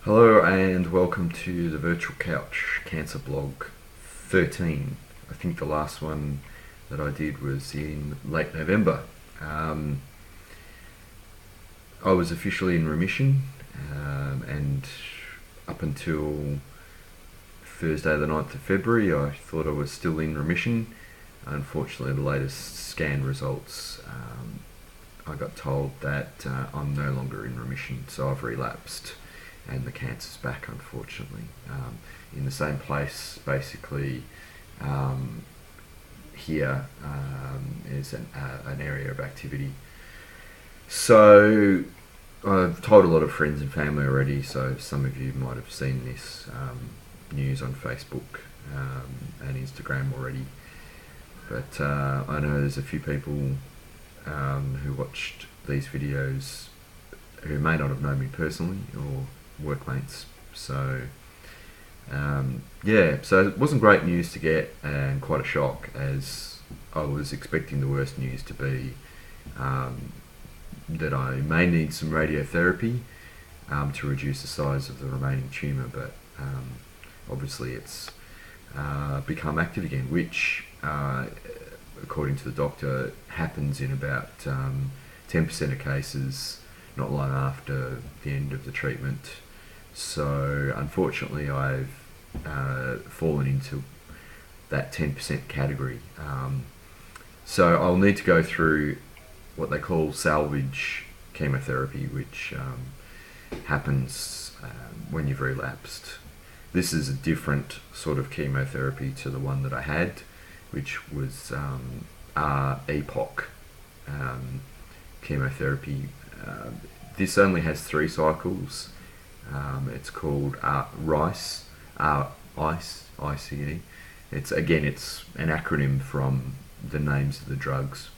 Hello and welcome to the Virtual Couch Cancer Blog 13. I think the last one that I did was in late November. I was officially in remission, and up until Thursday the 9th of February I thought I was still in remission. Unfortunately, the latest scan results, I got told that I'm no longer in remission, so I've relapsed and the cancer's back, unfortunately, in the same place. Basically, here is an area of activity. So I've told a lot of friends and family already, so some of you might have seen this news on Facebook and Instagram already. But I know there's a few people who watched these videos who may not have known me personally or workmates. So so it wasn't great news to get, and quite a shock, as I was expecting the worst news to be that I may need some radiotherapy to reduce the size of the remaining tumour, but obviously it's become active again, which according to the doctor happens in about 10% of cases not long after the end of the treatment. So unfortunately I've fallen into that 10% category. So I'll need to go through what they call salvage chemotherapy, which happens when you've relapsed. This is a different sort of chemotherapy to the one that I had, which was EPOC chemotherapy. This only has 3 cycles. It's called RICE, ICE. It's an acronym from the names of the drugs.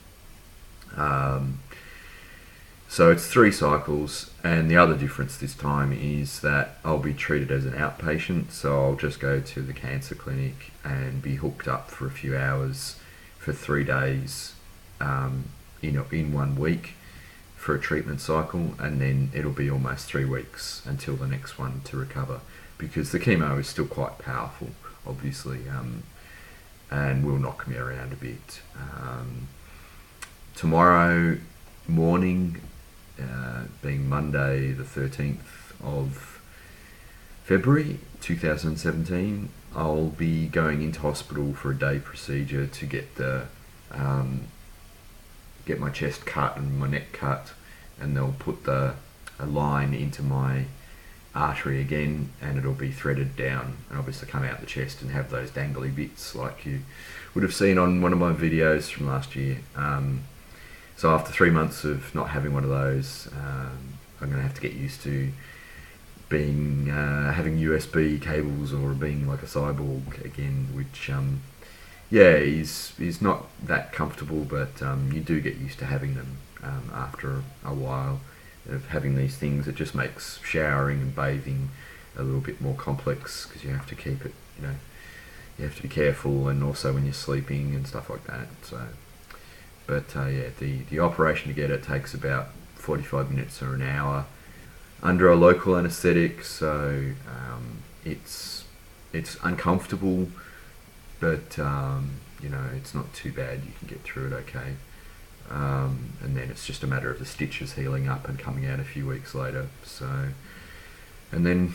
So it's 3 cycles, and the other difference this time is that I'll be treated as an outpatient, so I'll just go to the cancer clinic and be hooked up for a few hours for 3 days in 1 week for a treatment cycle, and then it'll be almost 3 weeks until the next one to recover, because the chemo is still quite powerful, obviously, and will knock me around a bit. Tomorrow morning, being Monday the 13th of February 2017, I'll be going into hospital for a day procedure to get my chest cut and my neck cut, and they'll put a line into my artery again, and it'll be threaded down and obviously come out the chest and have those dangly bits like you would have seen on one of my videos from last year. So after 3 months of not having one of those, I'm going to have to get used to being having USB cables or being like a cyborg again, which is not that comfortable, but you do get used to having them after a while of having these things. It just makes showering and bathing a little bit more complex, because you have to keep it, you have to be careful, and also when you're sleeping and stuff like that. So, but the operation to get it takes about 45 minutes or an hour under a local anaesthetic, so it's uncomfortable, but it's not too bad. You can get through it okay, and then it's just a matter of the stitches healing up and coming out a few weeks later. So, and then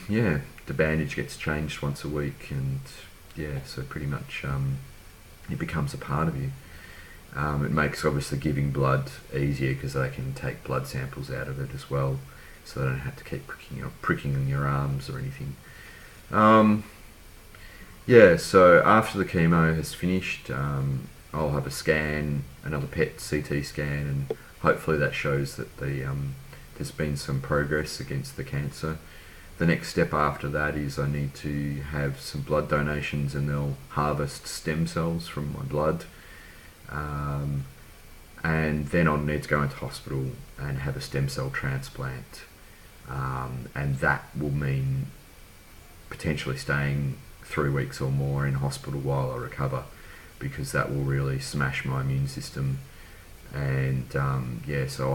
the bandage gets changed once a week, and so pretty much it becomes a part of you. It makes obviously giving blood easier, because they can take blood samples out of it as well, so they don't have to keep pricking in your arms or anything. So after the chemo has finished, I'll have a scan, another PET CT scan, and hopefully that shows that there's been some progress against the cancer. The next step after that is I need to have some blood donations, and they'll harvest stem cells from my blood. And then I'll need to go into hospital and have a stem cell transplant, and that will mean potentially staying 3 weeks or more in hospital while I recover, because that will really smash my immune system and so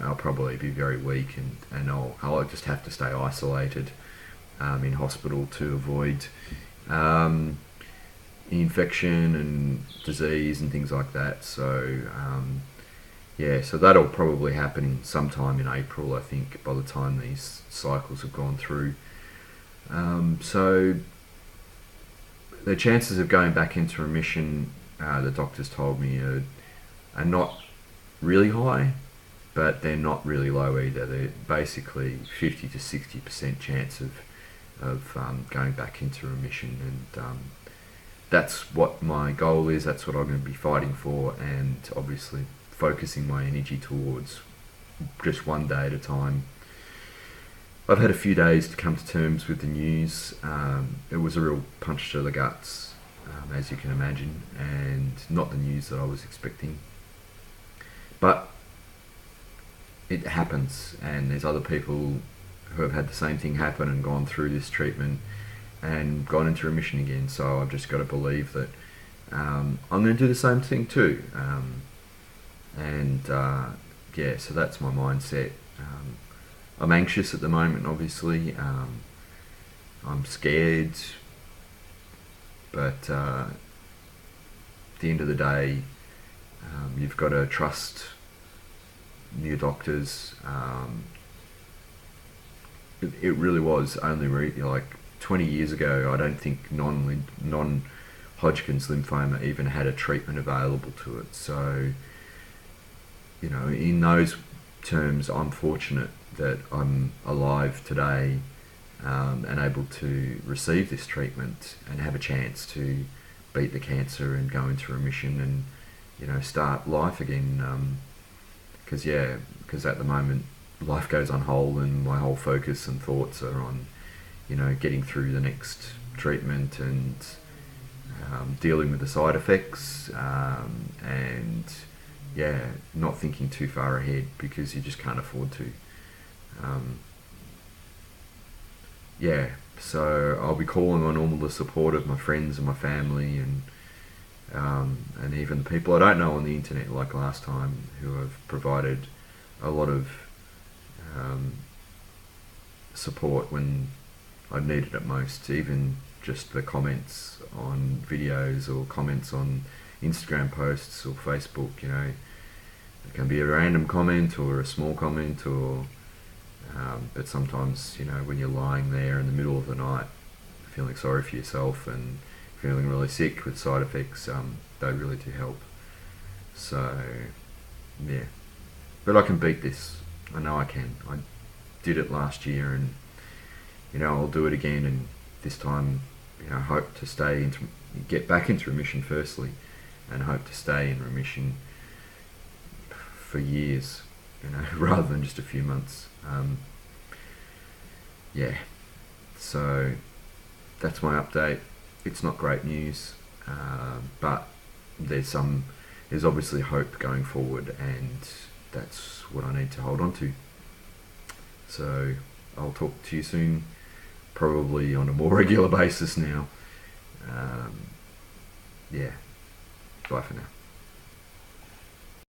I'll probably be very weak, and I'll just have to stay isolated in hospital to avoid infection and disease and things like that. So so that'll probably happen sometime in April, I think, by the time these cycles have gone through. So the chances of going back into remission, the doctors told me, are not really high, but they're not really low either. They're basically 50 to 60% chance of going back into remission, and that's what my goal is. That's what I'm going to be fighting for, and obviously focusing my energy towards just one day at a time. I've had a few days to come to terms with the news. It was a real punch to the guts, as you can imagine, and not the news that I was expecting. But it happens, and there's other people who have had the same thing happen and gone through this treatment and gone into remission again. So I've just got to believe that I'm going to do the same thing too. So that's my mindset. I'm anxious at the moment, obviously. I'm scared, but at the end of the day, you've got to trust your doctors. It really was only like 20 years ago, I don't think non-hodgkins lymphoma even had a treatment available to it. So, in those terms, I'm fortunate that I'm alive today and able to receive this treatment and have a chance to beat the cancer and go into remission and start life again. Because at the moment life goes on hold, and my whole focus and thoughts are on getting through the next treatment and dealing with the side effects, and not thinking too far ahead, because you just can't afford to. So I'll be calling on all the support of my friends and my family, and even people I don't know on the internet, like last time, who have provided a lot of support when I needed it most. Even just the comments on videos or comments on Instagram posts or Facebook, it can be a random comment or a small comment, or but sometimes, when you're lying there in the middle of the night feeling sorry for yourself and feeling really sick with side effects, they really do help. So but I can beat this. I know I can. I did it last year, and I'll do it again, and this time hope to get back into remission firstly, and hope to stay in remission for years, rather than just a few months. So that's my update. It's not great news, but there's obviously hope going forward, and that's what I need to hold on to. So I'll talk to you soon, probably on a more regular basis now. Bye for now.